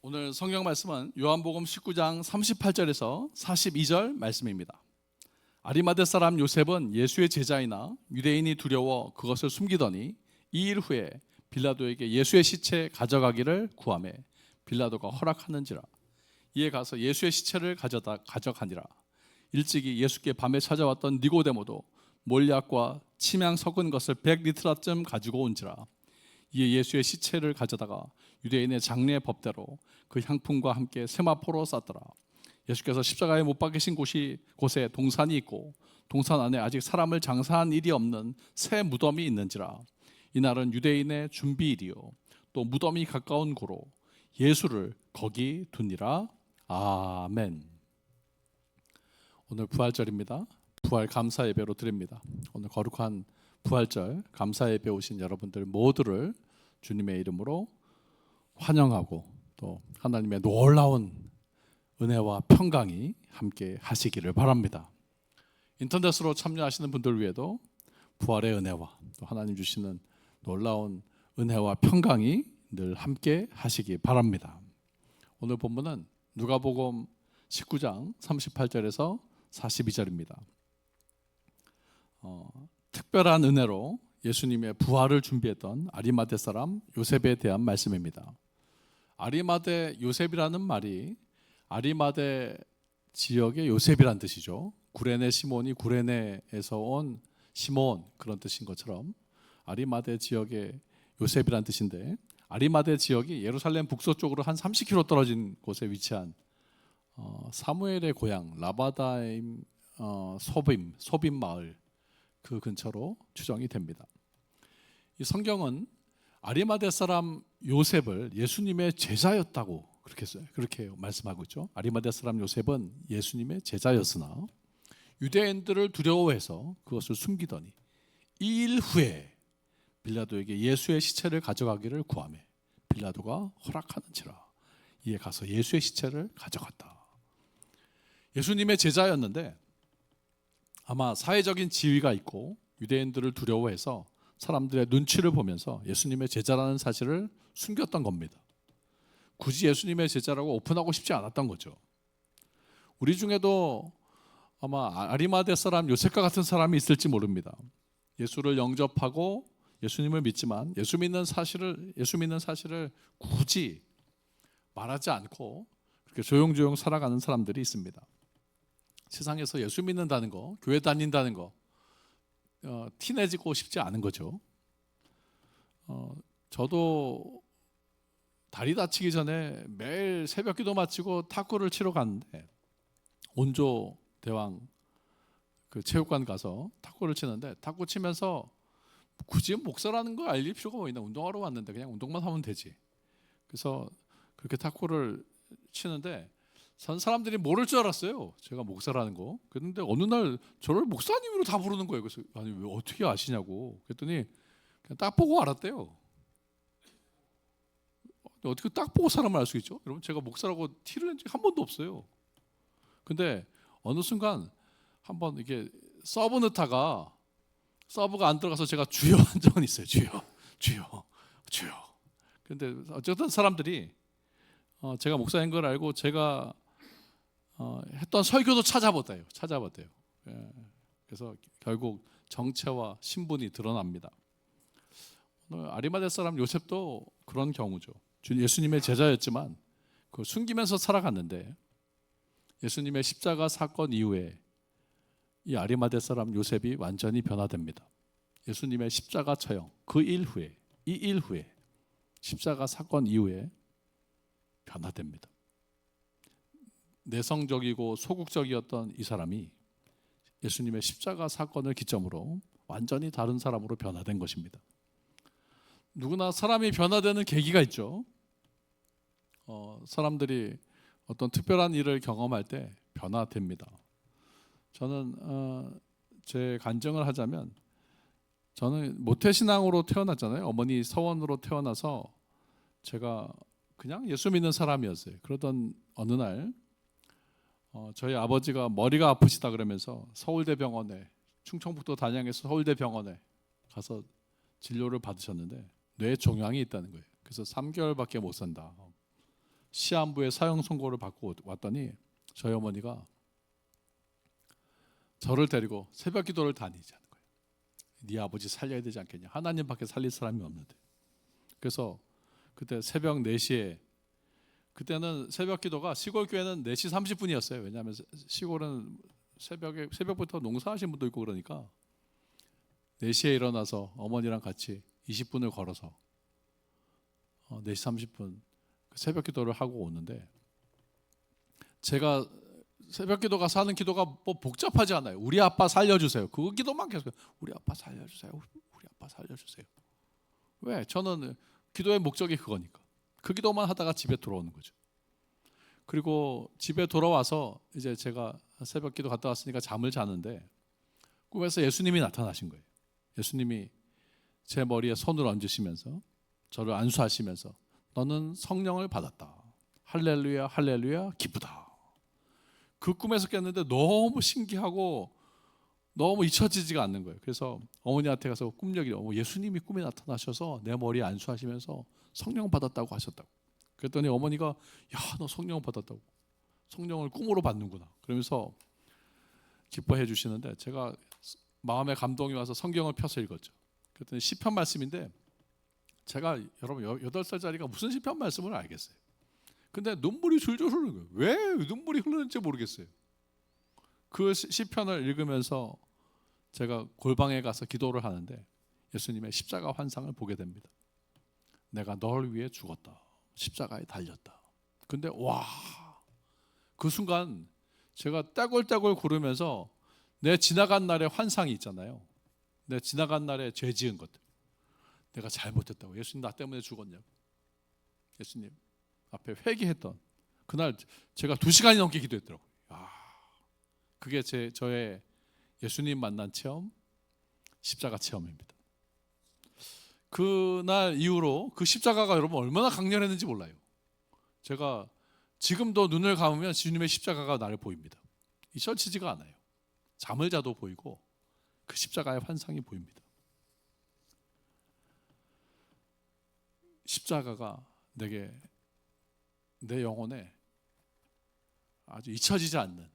오늘 성경 말씀은 요한복음 19장 38절에서 42절 말씀입니다. 아리마대 사람 요셉은 예수의 제자이나 유대인이 두려워 그것을 숨기더니 2일 후에 빌라도에게 예수의 시체 가져가기를 구하매 빌라도가 허락하는지라. 이에 가서 예수의 시체를 가져가니라. 일찍이 예수께 밤에 찾아왔던 니고데모도 몰약과 침향 섞은 것을 100리트라쯤 가지고 온지라. 이에 예수의 시체를 가져다가 유대인의 장례 법대로 그 향품과 함께 세마포로 쌌더라. 예수께서 십자가에 못 박히신 곳에 동산이 있고 동산 안에 아직 사람을 장사한 일이 없는 새 무덤이 있는지라. 이날은 유대인의 준비일이요 또 무덤이 가까운 고로 예수를 거기 두니라. 아멘. 오늘 부활절입니다. 부활 감사 예배로 드립니다. 오늘 거룩한 부활절 감사 예배 오신 여러분들 모두를 주님의 이름으로 환영하고 또 하나님의 놀라운 은혜와 평강이 함께 하시기를 바랍니다. 인터넷으로 참여하시는 분들 위에도 부활의 은혜와 또 하나님 주시는 놀라운 은혜와 평강이 늘 함께 하시기 바랍니다. 오늘 본문은 누가복음 19장 38절에서 42절입니다. 특별한 은혜로 예수님의 부활을 준비했던 아리마대 사람 요셉에 대한 말씀입니다. 아리마대 요셉이라는 말이 아리마대 지역의 요셉이란 뜻이죠. 구레네 시몬이 구레네에서 온 시몬 그런 뜻인 것처럼 아리마대 지역의 요셉이란 뜻인데, 아리마대 지역이 예루살렘 북서쪽으로 한 30km 떨어진 곳에 위치한 사무엘의 고향 라바다임 소빔 마을 그 근처로 추정이 됩니다. 이 성경은 아리마대 사람 요셉을 예수님의 제자였다고 그렇게 말씀하고 있죠. 아리마대 사람 요셉은 예수님의 제자였으나 유대인들을 두려워해서 그것을 숨기더니 2일 후에 빌라도에게 예수의 시체를 가져가기를 구하매 빌라도가 허락하는지라. 이에 가서 예수의 시체를 가져갔다. 예수님의 제자였는데 아마 사회적인 지위가 있고 유대인들을 두려워해서 사람들의 눈치를 보면서 예수님의 제자라는 사실을 숨겼던 겁니다. 굳이 예수님의 제자라고 오픈하고 싶지 않았던 거죠. 우리 중에도 아마 아리마대 사람 요셉과 같은 사람이 있을지 모릅니다. 예수를 영접하고 예수님을 믿지만 예수 믿는 사실을 굳이 말하지 않고 그렇게 조용조용 살아가는 사람들이 있습니다. 세상에서 예수 믿는다는 거, 교회 다닌다는 거 티내지고 싶지 않은 거죠. 저도 다리 다치기 전에 매일 새벽 기도 마치고 탁구를 치러 갔는데 온조 대왕 그 체육관 가서 탁구를 치는데 탁구 치면서 굳이 목사라는 걸 알릴 필요가 뭐 있나, 운동하러 왔는데 그냥 운동만 하면 되지. 그래서 그렇게 탁구를 치는데 사람들이 모를 줄 알았어요. 제가 목사라는 거. 그런데 어느 날 저를 목사님으로 다 부르는 거예요. 그래서 아니 왜 어떻게 아시냐고. 그랬더니 그냥 딱 보고 알았대요. 어떻게 딱 보고 사람을 알 수 있죠? 여러분, 제가 목사라고 티를 낸 적이 한 번도 없어요. 근데 어느 순간 한번 이게 서브 넣다가 서브가 안 들어가서 제가 주여 한 적은 있어요. 주여. 그런데 어쨌든 사람들이 제가 목사인 걸 알고 제가 했던 설교도 찾아봤대요. 예. 그래서 결국 정체와 신분이 드러납니다. 오늘 아리마대 사람 요셉도 그런 경우죠. 예수님의 제자였지만 그걸 숨기면서 살아갔는데 예수님의 십자가 사건 이후에 이 아리마대 사람 요셉이 완전히 변화됩니다. 예수님의 십자가 처형 그 일 후에, 이 일 후에 십자가 사건 이후에 변화됩니다. 내성적이고 소극적이었던 이 사람이 예수님의 십자가 사건을 기점으로 완전히 다른 사람으로 변화된 것입니다. 누구나 사람이 변화되는 계기가 있죠. 사람들이 어떤 특별한 일을 경험할 때 변화됩니다. 저는 제 간증을 하자면, 저는 모태신앙으로 태어났잖아요. 어머니 서원으로 태어나서 제가 그냥 예수 믿는 사람이었어요. 그러던 어느 날 저희 아버지가 머리가 아프시다 그러면서 서울대병원에, 충청북도 단양에서 서울대병원에 가서 진료를 받으셨는데 뇌 종양이 있다는 거예요. 그래서 3개월밖에 못 산다. 시한부의 사형 선고를 받고 왔더니 저희 어머니가 저를 데리고 새벽 기도를 다니자는 거예요. 네 아버지 살려야 되지 않겠냐. 하나님밖에 살릴 사람이 없는데. 그래서 그때 새벽 4시에, 그때는 새벽 기도가 시골 교회는 4시 30분이었어요. 왜냐하면 시골은 새벽부터 농사하신 분도 있고 그러니까 4시에 일어나서 어머니랑 같이 20분을 걸어서 4시 30분 새벽 기도를 하고 오는데, 제가 새벽 기도 가서 하는 기도가 뭐 복잡하지 않아요. 우리 아빠 살려주세요. 그 기도만 계속 우리 아빠 살려주세요. 우리 아빠 살려주세요. 왜? 저는 기도의 목적이 그거니까. 그 기도만 하다가 집에 돌아오는 거죠. 그리고 집에 돌아와서 이제 제가 새벽 기도 갔다 왔으니까 잠을 자는데 꿈에서 예수님이 나타나신 거예요. 예수님이 제 머리에 손을 얹으시면서 저를 안수하시면서 너는 성령을 받았다. 할렐루야 할렐루야 기쁘다. 그 꿈에서 깼는데 너무 신기하고 너무 잊혀지지가 않는 거예요. 그래서 어머니한테 가서 꿈 얘기를, 예수님이 꿈에 나타나셔서 내 머리에 안수하시면서 성령 받았다고 하셨다고. 그랬더니 어머니가 야, 너 성령 받았다고. 성령을 꿈으로 받는구나. 그러면서 기뻐해 주시는데 제가 마음에 감동이 와서 성경을 펴서 읽었죠. 그랬더니 시편 말씀인데, 제가 여러분 8살짜리가 무슨 시편 말씀을 알겠어요. 근데 눈물이 줄줄 흐르는 거예요. 왜 눈물이 흐르는지 모르겠어요. 그 시편을 읽으면서 제가 골방에 가서 기도를 하는데 예수님의 십자가 환상을 보게 됩니다. 내가 널 위해 죽었다. 십자가에 달렸다. 근데 와, 그 순간 제가 떼굴떼굴 구르면서 내 지나간 날의 환상이 있잖아요. 내 지나간 날에 죄 지은 것들. 내가 잘못했다고. 예수님 나 때문에 죽었냐고. 예수님 앞에 회개했던 그날 제가 2시간이 넘게 기도했더라고요. 그게 저의 예수님 만난 체험, 십자가 체험입니다. 그날 이후로 그 십자가가 여러분 얼마나 강렬했는지 몰라요. 제가 지금도 눈을 감으면 주님의 십자가가 나를 보입니다. 잊혀지지가 않아요. 잠을 자도 보이고 그 십자가의 환상이 보입니다. 십자가가 내 영혼에 아주 잊혀지지 않는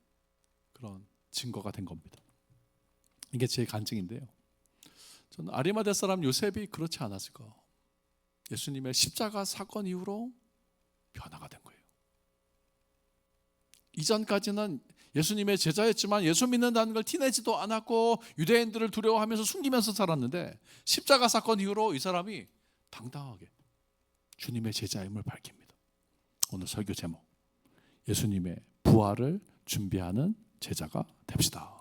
그런 증거가 된 겁니다. 이게 제 간증인데요. 저는 아리마대 사람 요셉이 그렇지 않았을까. 예수님의 십자가 사건 이후로 변화가 된 거예요. 이전까지는 예수님의 제자였지만 예수 믿는다는 걸 티내지도 않았고 유대인들을 두려워하면서 숨기면서 살았는데 십자가 사건 이후로 이 사람이 당당하게 주님의 제자임을 밝힙니다. 오늘 설교 제목, 예수님의 부활을 준비하는 제자가 됩시다.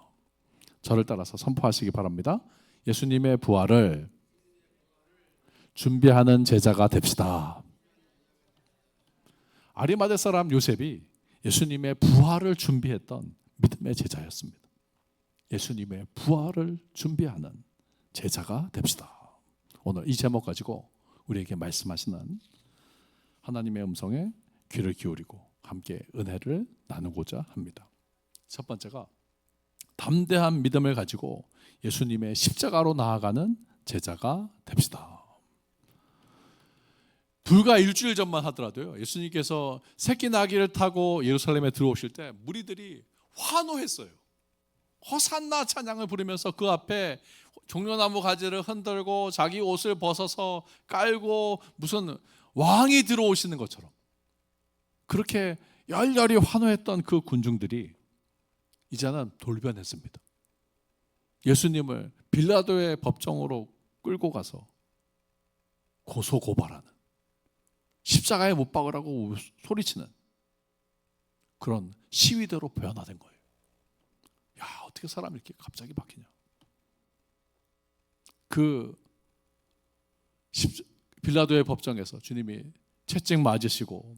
저를 따라서 선포하시기 바랍니다. 예수님의 부활을 준비하는 제자가 됩시다. 아리마대 사람 요셉이 예수님의 부활을 준비했던 믿음의 제자였습니다. 예수님의 부활을 준비하는 제자가 됩시다. 오늘 이 제목 가지고 우리에게 말씀하시는 하나님의 음성에 귀를 기울이고 함께 은혜를 나누고자 합니다. 첫 번째가 담대한 믿음을 가지고 예수님의 십자가로 나아가는 제자가 됩시다. 불과 일주일 전만 하더라도요, 예수님께서 새끼 나귀를 타고 예루살렘에 들어오실 때 무리들이 환호했어요. 호산나 찬양을 부르면서 그 앞에 종려나무 가지를 흔들고 자기 옷을 벗어서 깔고 무슨 왕이 들어오시는 것처럼 그렇게 열렬히 환호했던 그 군중들이 이제는 돌변했습니다. 예수님을 빌라도의 법정으로 끌고 가서 고소고발하는, 십자가에 못 박으라고 소리치는 그런 시위대로 변화된 거예요. 야, 어떻게 사람이 이렇게 갑자기 바뀌냐. 그 빌라도의 법정에서 주님이 채찍 맞으시고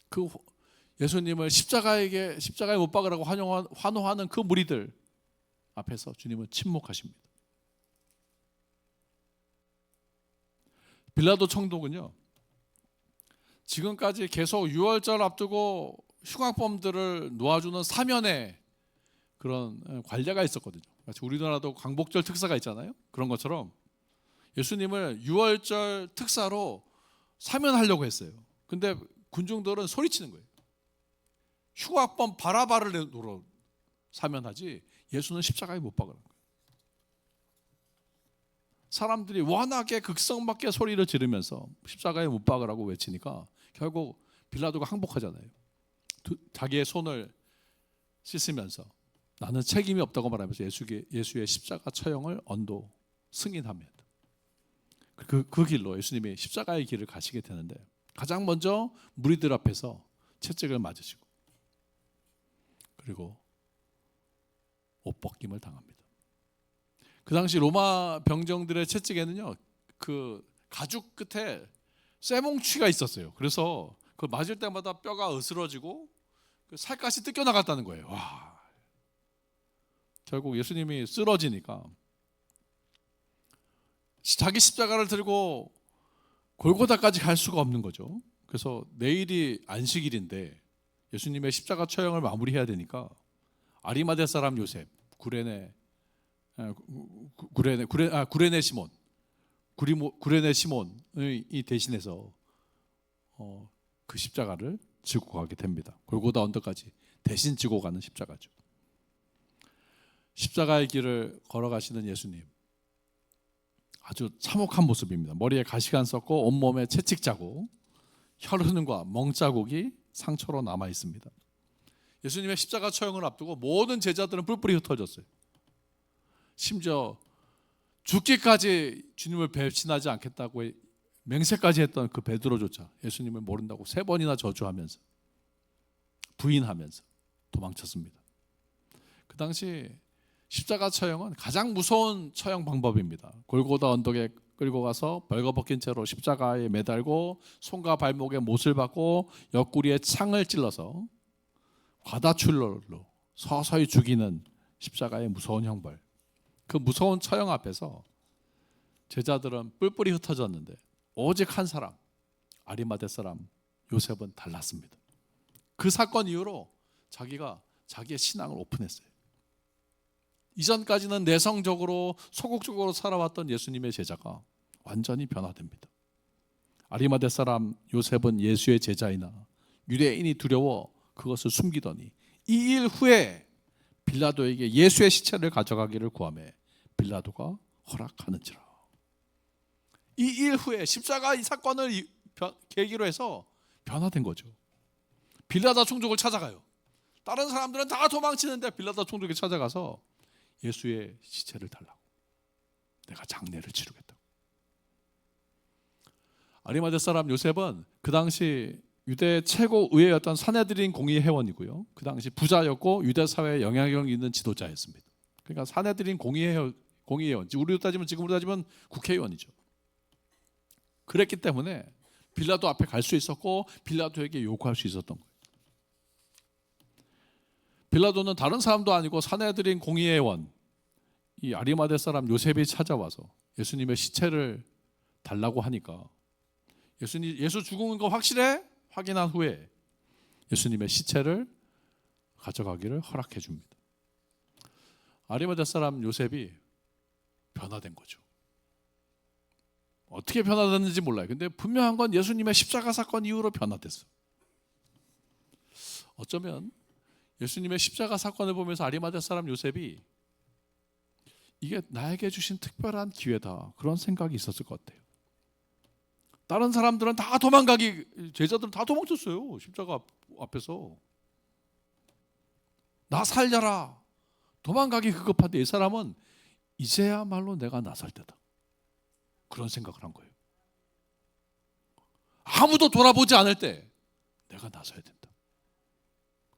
그 예수님을 십자가에 못 박으라고 환호하는 그 무리들 앞에서 주님은 침묵하십니다. 빌라도 총독은요, 지금까지 계속 유월절 앞두고 흉악범들을 놓아주는 사면의 그런 관례가 있었거든요. 우리나라도 광복절 특사가 있잖아요. 그런 것처럼 예수님을 유월절 특사로 사면하려고 했어요. 근데 군중들은 소리치는 거예요. 흉악범 바라바를 노려 사면하지 예수는 십자가에 못 박으라는 거예요. 사람들이 워낙에 극성맞게 소리를 지르면서 십자가에 못 박으라고 외치니까 결국 빌라도가 항복하잖아요. 자기의 손을 씻으면서 나는 책임이 없다고 말하면서 예수의 십자가 처형을 언도 승인합니다. 그 길로 예수님이 십자가의 길을 가시게 되는데 가장 먼저 무리들 앞에서 채찍을 맞으시고 그리고 옷 벗김을 당합니다. 그 당시 로마 병정들의 채찍에는요, 그 가죽 끝에 쇠뭉치가 있었어요. 그래서 그 맞을 때마다 뼈가 으스러지고 그 살갗이 뜯겨 나갔다는 거예요. 와. 결국 예수님이 쓰러지니까 자기 십자가를 들고 골고다까지 갈 수가 없는 거죠. 그래서 내일이 안식일인데 예수님의 십자가 처형을 마무리해야 되니까 아리마대 사람 요셉, 구레네 시몬이 대신해서 그 십자가를 지고 가게 됩니다. 골고다 언덕까지 대신 지고 가는 십자가죠. 십자가의 길을 걸어가시는 예수님, 아주 참혹한 모습입니다. 머리에 가시관 썩고 온몸에 채찍 자국, 혈흔과 멍자국이 상처로 남아 있습니다. 예수님의 십자가 처형을 앞두고 모든 제자들은 뿔뿔이 흩어졌어요. 심지어 죽기까지 주님을 배신하지 않겠다고 맹세까지 했던 그 베드로조차 예수님을 모른다고 3번이나 저주하면서 부인하면서 도망쳤습니다. 그 당시 십자가 처형은 가장 무서운 처형 방법입니다. 골고다 언덕에 끌고 가서 벌거벗긴 채로 십자가에 매달고 손과 발목에 못을 박고 옆구리에 창을 찔러서 과다출혈로 서서히 죽이는 십자가의 무서운 형벌. 그 무서운 처형 앞에서 제자들은 뿔뿔이 흩어졌는데 오직 한 사람, 아리마대 사람 요셉은 달랐습니다. 그 사건 이후로 자기가 자기의 신앙을 오픈했어요. 이전까지는 내성적으로 소극적으로 살아왔던 예수님의 제자가 완전히 변화됩니다. 아리마대 사람 요셉은 예수의 제자이나 유대인이 두려워 그것을 숨기더니 2일 후에 빌라도에게 예수의 시체를 가져가기를 구하매 빌라도가 허락하는지라. 2일 후에 십자가 이 사건을 계기로 해서 변화된 거죠. 빌라도 총독을 찾아가요. 다른 사람들은 다 도망치는데 빌라도 총독이 찾아가서 예수의 시체를 달라고, 내가 장례를 치르겠다고. 아리마대 사람 요셉은 그 당시 유대 최고 의회였던 산헤드린 공의 회원이고요. 그 당시 부자였고 유대 사회에 영향력 있는 지도자였습니다. 그러니까 산헤드린 공의회원, 우리로 따지면 지금으로 따지면 국회의원이죠. 그랬기 때문에 빌라도 앞에 갈 수 있었고 빌라도에게 요구할 수 있었던 거예요. 빌라도는 다른 사람도 아니고 산헤드린 공의회원 이 아리마대 사람 요셉이 찾아와서 예수님의 시체를 달라고 하니까 예수 죽은 거 확실해? 확인한 후에 예수님의 시체를 가져가기를 허락해 줍니다. 아리마대 사람 요셉이 변화된 거죠. 어떻게 변화됐는지 몰라요. 근데 분명한 건 예수님의 십자가 사건 이후로 변화됐어요. 어쩌면 예수님의 십자가 사건을 보면서 아리마대 사람 요셉이 이게 나에게 주신 특별한 기회다, 그런 생각이 있었을 것 같아요. 다른 사람들은 다 제자들은 다 도망쳤어요. 십자가 앞에서. 나 살려라, 도망가기 급급한데 이 사람은 이제야말로 내가 나설 때다, 그런 생각을 한 거예요. 아무도 돌아보지 않을 때 내가 나서야 된다.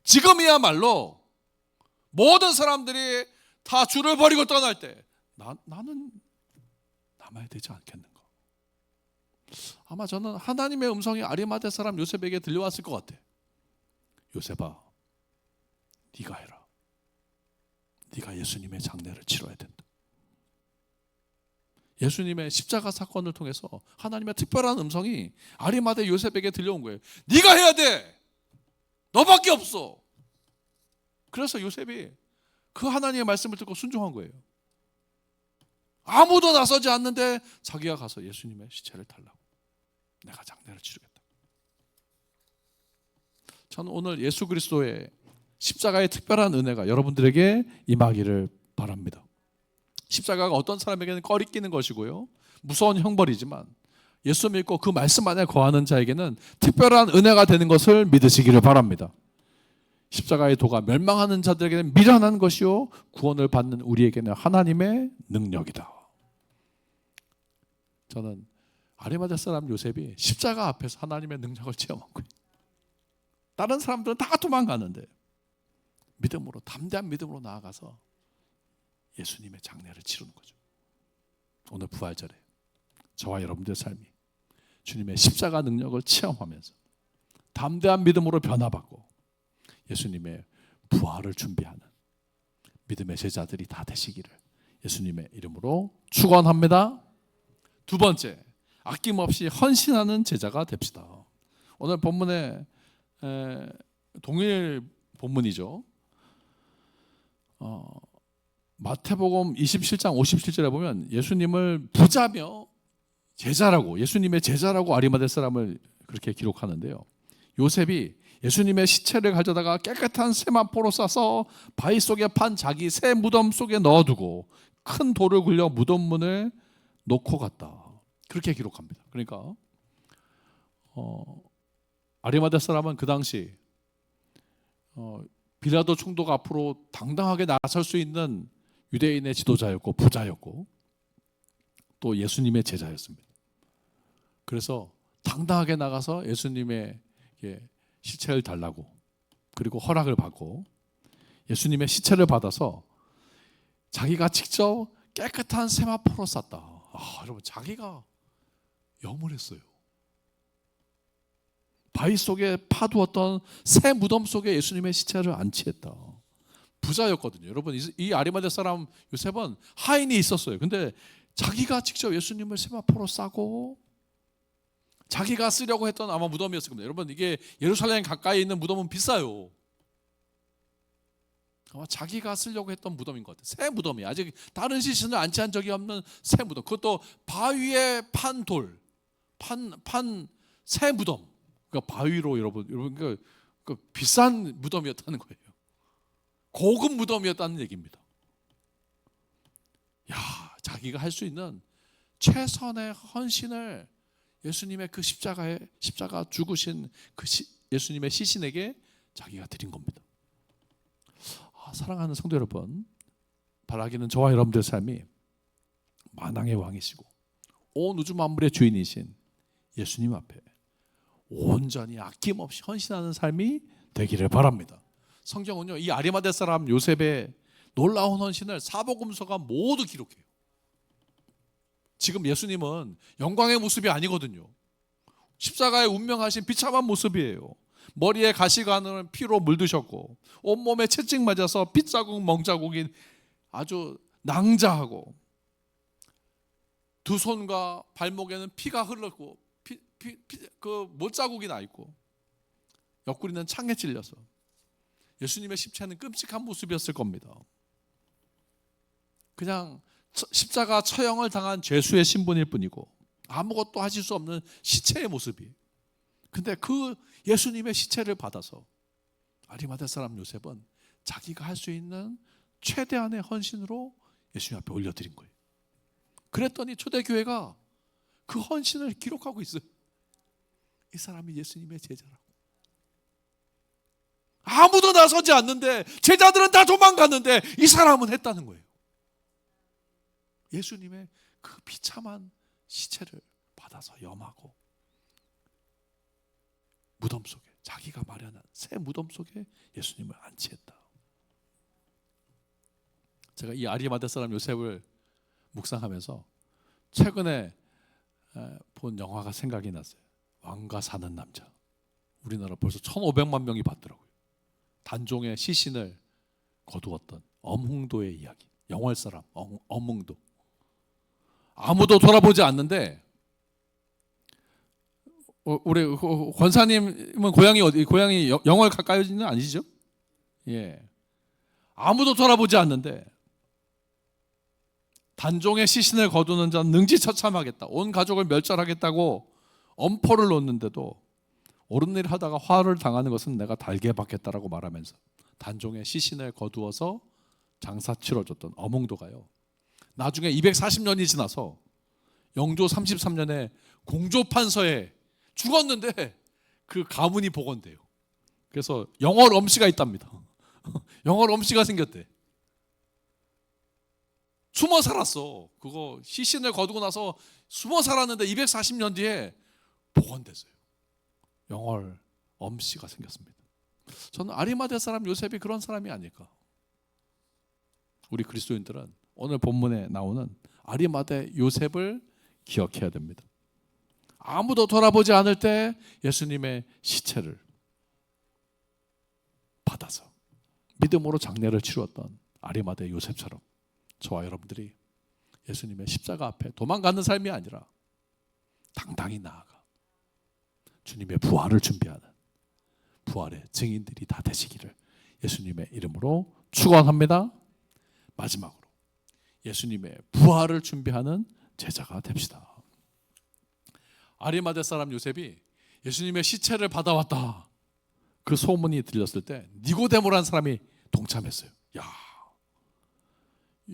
지금이야말로 모든 사람들이 다 줄을 버리고 떠날 때 나는 남아야 되지 않겠는가. 아마 저는 하나님의 음성이 아리마대 사람 요셉에게 들려왔을 것 같아요. 요셉아, 네가 해라. 네가 예수님의 장례를 치러야 된다. 예수님의 십자가 사건을 통해서 하나님의 특별한 음성이 아리마대 요셉에게 들려온 거예요. 네가 해야 돼. 너밖에 없어. 그래서 요셉이 그 하나님의 말씀을 듣고 순종한 거예요. 아무도 나서지 않는데 자기가 가서 예수님의 시체를 달라고, 내가 장례를 치르겠다. 저는 오늘 예수 그리스도의 십자가의 특별한 은혜가 여러분들에게 임하기를 바랍니다. 십자가가 어떤 사람에게는 꺼리끼는 것이고요, 무서운 형벌이지만 예수 믿고 그 말씀 안에 거하는 자에게는 특별한 은혜가 되는 것을 믿으시기를 바랍니다. 십자가의 도가 멸망하는 자들에게는 미련한 것이요 구원을 받는 우리에게는 하나님의 능력이다. 저는 아리마대 사람 요셉이 십자가 앞에서 하나님의 능력을 체험한 거예요. 다른 사람들은 다 도망가는데 믿음으로, 담대한 믿음으로 나아가서 예수님의 장례를 치르는 거죠. 오늘 부활절에 저와 여러분들의 삶이 주님의 십자가 능력을 체험하면서 담대한 믿음으로 변화받고 예수님의 부활을 준비하는 믿음의 제자들이 다 되시기를 예수님의 이름으로 축원합니다. 두 번째, 아낌없이 헌신하는 제자가 됩시다. 오늘 본문의 동일 본문이죠. 마태복음 27장 57절에 보면 예수님을 부자며 제자라고, 예수님의 제자라고 아리마대 사람을 그렇게 기록하는데요. 요셉이 예수님의 시체를 가져다가 깨끗한 세마포로 싸서 바위 속에 판 자기 새 무덤 속에 넣어두고 큰 돌을 굴려 무덤 문을 놓고 갔다. 그렇게 기록합니다. 그러니까 아리마대 사람은 그 당시 빌라도 총독 앞으로 당당하게 나설 수 있는 유대인의 지도자였고 부자였고 또 예수님의 제자였습니다. 그래서 당당하게 나가서 예수님의 시체를 달라고, 그리고 허락을 받고 예수님의 시체를 받아서 자기가 직접 깨끗한 세마포로 쌌다. 여러분, 자기가 염을 했어요. 바위 속에 파두었던 새 무덤 속에 예수님의 시체를 안치했다. 부자였거든요. 여러분, 이 아리마대 사람 요셉은 하인이 있었어요. 근데 자기가 직접 예수님을 세마포로 싸고 자기가 쓰려고 했던 아마 무덤이었을 겁니다. 여러분, 이게 예루살렘 가까이 있는 무덤은 비싸요. 아마 자기가 쓰려고 했던 무덤인 것 같아요. 새 무덤이, 아직 다른 시신을 안치한 적이 없는 새 무덤. 그것도 바위에 판 돌, 판 새 무덤. 그러니까 바위로 여러분 그 비싼 무덤이었다는 거예요. 고급 무덤이었다는 얘기입니다. 자기가 할 수 있는 최선의 헌신을 예수님의 그 십자가 죽으신 그 예수님의 시신에게 자기가 드린 겁니다. 사랑하는 성도 여러분, 바라기는 저와 여러분들의 삶이 만왕의 왕이시고 온 우주 만물의 주인이신 예수님 앞에 온전히 아낌없이 헌신하는 삶이 되기를 바랍니다. 성경은요, 이 아리마대 사람 요셉의 놀라운 헌신을 사복음서가 모두 기록해요. 지금 예수님은 영광의 모습이 아니거든요. 십자가에 운명하신 비참한 모습이에요. 머리에 가시관을 피로 물드셨고 온몸에 채찍 맞아서 핏자국 멍자국이 아주 낭자하고 두 손과 발목에는 피가 흘렀고 그 못자국이 나 있고 옆구리는 창에 찔려서 예수님의 십체는 끔찍한 모습이었을 겁니다. 그냥 십자가 처형을 당한 죄수의 신분일 뿐이고 아무것도 하실 수 없는 시체의 모습이. 근데 그 예수님의 시체를 받아서 아리마대 사람 요셉은 자기가 할 수 있는 최대한의 헌신으로 예수님 앞에 올려드린 거예요. 그랬더니 초대교회가 그 헌신을 기록하고 있어요. 이 사람이 예수님의 제자라고. 아무도 나서지 않는데, 제자들은 다 도망갔는데 이 사람은 했다는 거예요. 예수님의 그 비참한 시체를 받아서 염하고 무덤 속에, 자기가 마련한 새 무덤 속에 예수님을 안치했다. 제가 이 아리마대 사람 요셉을 묵상하면서 최근에 본 영화가 생각이 났어요. 왕과 사는 남자. 우리나라 벌써 1,500만 명이 봤더라고요. 단종의 시신을 거두었던 엄흥도의 이야기. 영월 사람 엄흥도. 아무도 돌아보지 않는데, 우리 권사님은 고향이 어디? 고향이 영월 가까이는 아니시죠? 예. 아무도 돌아보지 않는데 단종의 시신을 거두는 자는 능지처참하겠다, 온 가족을 멸절하겠다고 엄포를 놓는데도 옳은 일 하다가 화를 당하는 것은 내가 달게 받겠다라고 말하면서 단종의 시신을 거두어서 장사 치러줬던 어몽도가요, 나중에 240년이 지나서 영조 33년에 공조판서에 죽었는데 그 가문이 복원돼요. 그래서 영월 엄씨가 있답니다. 영월 엄씨가 생겼대. 숨어 살았어. 그거 시신을 거두고 나서 숨어 살았는데 240년 뒤에 복원됐어요. 영월 엄씨가 생겼습니다. 저는 아리마대 사람 요셉이 그런 사람이 아닐까. 우리 그리스도인들은 오늘 본문에 나오는 아리마대 요셉을 기억해야 됩니다. 아무도 돌아보지 않을 때 예수님의 시체를 받아서 믿음으로 장례를 치루었던 아리마대 요셉처럼 저와 여러분들이 예수님의 십자가 앞에 도망가는 삶이 아니라 당당히 나아가 주님의 부활을 준비하는 부활의 증인들이 다 되시기를 예수님의 이름으로 축원합니다. 마지막으로 예수님의 부활을 준비하는 제자가 됩시다. 아리마대 사람 요셉이 예수님의 시체를 받아왔다, 그 소문이 들렸을 때 니고데모라는 사람이 동참했어요. 야,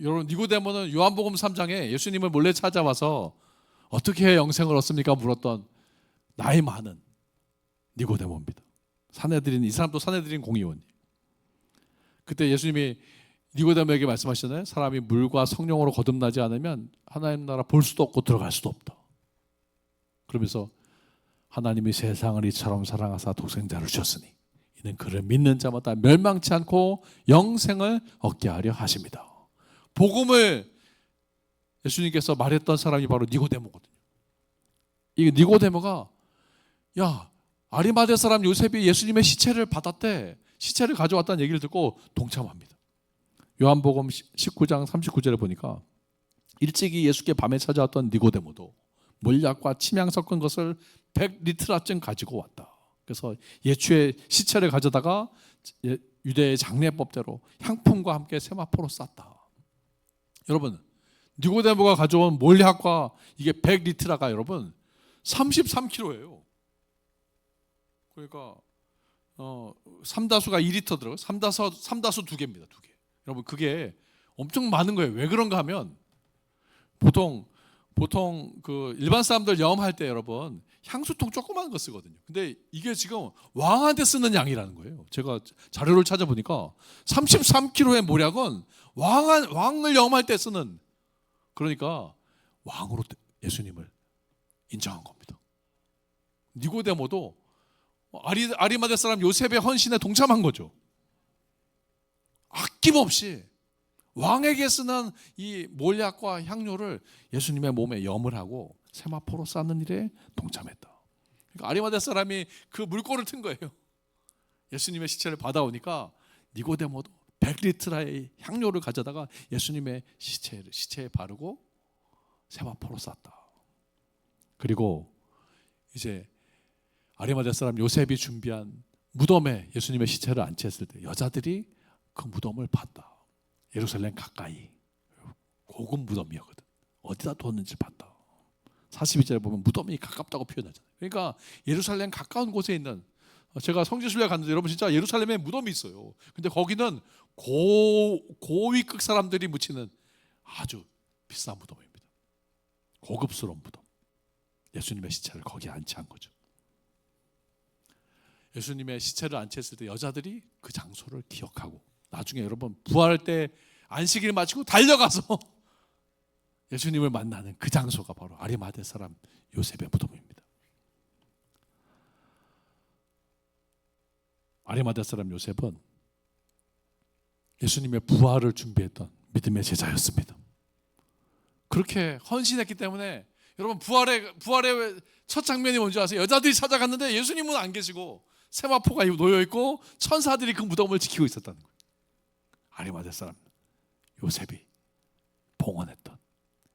여러분, 니고데모는 요한복음 3장에 예수님을 몰래 찾아와서 어떻게 영생을 얻습니까? 물었던 나이 많은 니고데모입니다. 산헤드린, 이 사람도 산헤드린 공의원. 그때 예수님이 니고데모에게 말씀하시잖아요. 사람이 물과 성령으로 거듭나지 않으면 하나님 나라 볼 수도 없고 들어갈 수도 없다. 그러면서 하나님이 세상을 이처럼 사랑하사 독생자를 주셨으니 이는 그를 믿는 자마다 멸망치 않고 영생을 얻게 하려 하십니다. 복음을 예수님께서 말했던 사람이 바로 니고데모거든요. 이 니고데모가 야, 아리마대 사람 요셉이 예수님의 시체를 받았대, 시체를 가져왔다는 얘기를 듣고 동참합니다. 요한복음 19장 39절에 보니까 일찍이 예수께 밤에 찾아왔던 니고데모도 몰약과 침향 섞은 것을 100리트라쯤 가지고 왔다. 그래서 예수의 시체를 가져다가 유대의 장례법대로 향품과 함께 세마포로 쌌다. 여러분, 니고데모가 가져온 몰약과 이게 100리트라가 여러분 33kg예요. 그러니까 3다수가 2리터 들어가요. 3다수 2개입니다. 2개. 여러분, 그게 엄청 많은 거예요. 왜 그런가 하면 보통 그 일반 사람들 염할 때 여러분 향수통 조그만 거 쓰거든요. 근데 이게 지금 왕한테 쓰는 양이라는 거예요. 제가 자료를 찾아보니까 33kg의 모략은 왕을 염할 때 쓰는, 그러니까 왕으로 예수님을 인정한 겁니다. 니고데모도 아리마대 사람 요셉의 헌신에 동참한 거죠. 아낌없이 왕에게 쓰는 이 몰약과 향료를 예수님의 몸에 염을 하고 세마포로 쌓는 일에 동참했다. 그러니까 아리마대 사람이 그 물꼬를 튼 거예요. 예수님의 시체를 받아오니까 니고데모도 100리트라의 향료를 가져다가 예수님의 시체에 바르고 세마포로 쌓았다. 그리고 이제 아리마대 사람 요셉이 준비한 무덤에 예수님의 시체를 안치했을 때 여자들이 그 무덤을 봤다. 예루살렘 가까이 고급 무덤이었거든. 어디다 뒀는지 봤다. 42절에 보면 무덤이 가깝다고 표현하잖아요. 그러니까 예루살렘 가까운 곳에 있는, 제가 성지순례 갔는데 여러분 진짜 예루살렘에 무덤이 있어요. 근데 거기는 고위급 사람들이 묻히는 아주 비싼 무덤입니다. 고급스러운 무덤. 예수님의 시체를 거기에 안치한 거죠. 예수님의 시체를 안치했을 때 여자들이 그 장소를 기억하고 나중에 여러분 부활할 때 안식일 마치고 달려가서 예수님을 만나는 그 장소가 바로 아리마대 사람 요셉의 무덤입니다. 아리마대 사람 요셉은 예수님의 부활을 준비했던 믿음의 제자였습니다. 그렇게 헌신했기 때문에 여러분 부활의 첫 장면이 뭔지 아세요? 여자들이 찾아갔는데 예수님은 안 계시고 세마포가 놓여있고 천사들이 그 무덤을 지키고 있었다는 거예요. 아리마대 사람 요셉이 봉헌했던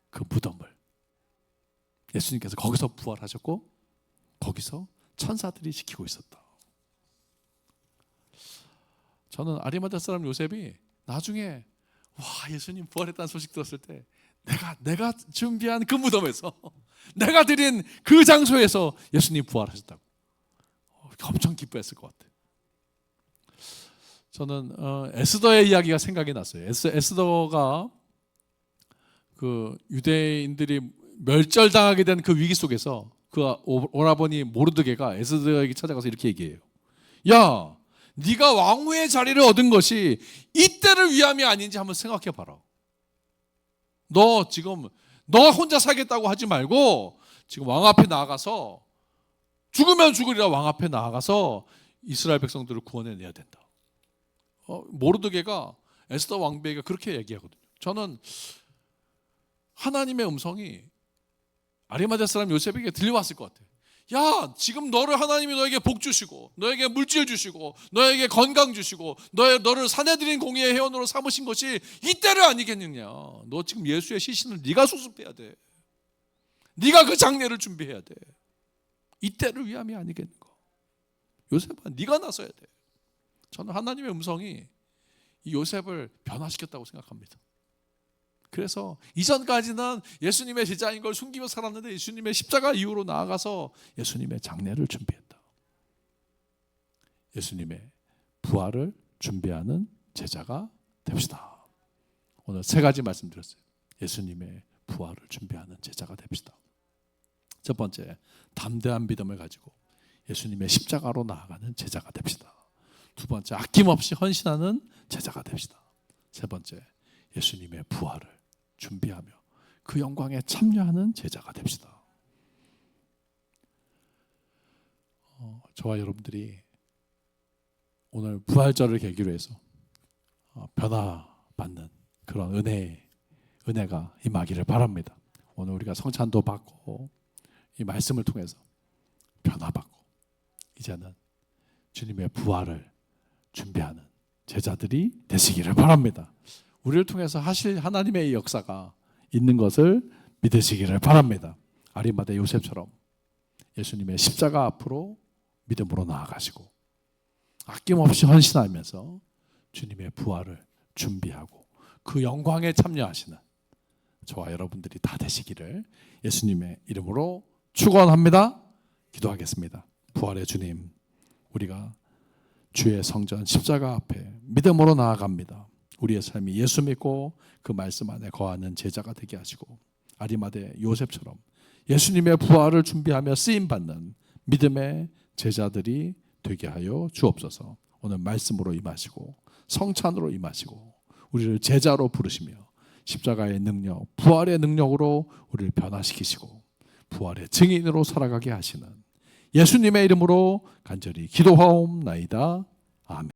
그 무덤을 예수님께서 거기서 부활하셨고 거기서 천사들이 지키고 있었다. 저는 아리마대 사람 요셉이 나중에 예수님 부활했다는 소식 들었을 때 내가 준비한 그 무덤에서 내가 드린 그 장소에서 예수님 부활하셨다고 엄청 기뻐했을 것 같아요. 저는 에스더의 이야기가 생각이 났어요. 에스더가 그 유대인들이 멸절당하게 된 그 위기 속에서 그 오라버니 모르드게가 에스더에게 찾아가서 이렇게 얘기해요. 야, 네가 왕후의 자리를 얻은 것이 이때를 위함이 아닌지 한번 생각해 봐라. 너 지금 너 혼자 살겠다고 하지 말고 지금 왕 앞에 나아가서 죽으면 죽으리라 왕 앞에 나아가서 이스라엘 백성들을 구원해내야 된다. 모르드게가 에스더 왕비에게 그렇게 얘기하거든요. 저는 하나님의 음성이 아리마대 사람 요셉에게 들려왔을 것 같아요. 야, 지금 하나님이 너에게 복 주시고 너에게 물질 주시고 너에게 건강 주시고 너를 사내들인 공의의 회원으로 삼으신 것이 이때를 아니겠느냐. 너 지금 예수의 시신을 네가 수습해야 돼. 네가 그 장례를 준비해야 돼. 이때를 위함이 아니겠는가. 요셉아, 네가 나서야 돼. 저는 하나님의 음성이 이 요셉을 변화시켰다고 생각합니다. 그래서 이전까지는 예수님의 제자인 걸 숨기며 살았는데 예수님의 십자가 이후로 나아가서 예수님의 장례를 준비했다. 예수님의 부활을 준비하는 제자가 됩시다. 오늘 세 가지 말씀드렸어요. 예수님의 부활을 준비하는 제자가 됩시다. 첫 번째, 담대한 믿음을 가지고 예수님의 십자가로 나아가는 제자가 됩시다. 두 번째, 아낌없이 헌신하는 제자가 됩시다. 세 번째, 예수님의 부활을 준비하며 그 영광에 참여하는 제자가 됩시다. 저와 여러분들이 오늘 부활절을 계기로 해서 변화받는 그런 은혜가 임하기를 바랍니다. 오늘 우리가 성찬도 받고 이 말씀을 통해서 변화받고 이제는 주님의 부활을 준비하는 제자들이 되시기를 바랍니다. 우리를 통해서 하실 하나님의 역사가 있는 것을 믿으시기를 바랍니다. 아리마대 요셉처럼 예수님의 십자가 앞으로 믿음으로 나아가시고 아낌없이 헌신하면서 주님의 부활을 준비하고 그 영광에 참여하시는 저와 여러분들이 다 되시기를 예수님의 이름으로 축원합니다. 기도하겠습니다. 부활의 주님, 우리가 주의 성전 십자가 앞에 믿음으로 나아갑니다. 우리의 삶이 예수 믿고 그 말씀 안에 거하는 제자가 되게 하시고 아리마대 요셉처럼 예수님의 부활을 준비하며 쓰임받는 믿음의 제자들이 되게 하여 주옵소서. 오늘 말씀으로 임하시고 성찬으로 임하시고 우리를 제자로 부르시며 십자가의 능력, 부활의 능력으로 우리를 변화시키시고 부활의 증인으로 살아가게 하시는 예수님의 이름으로 간절히 기도하옵나이다. 아멘.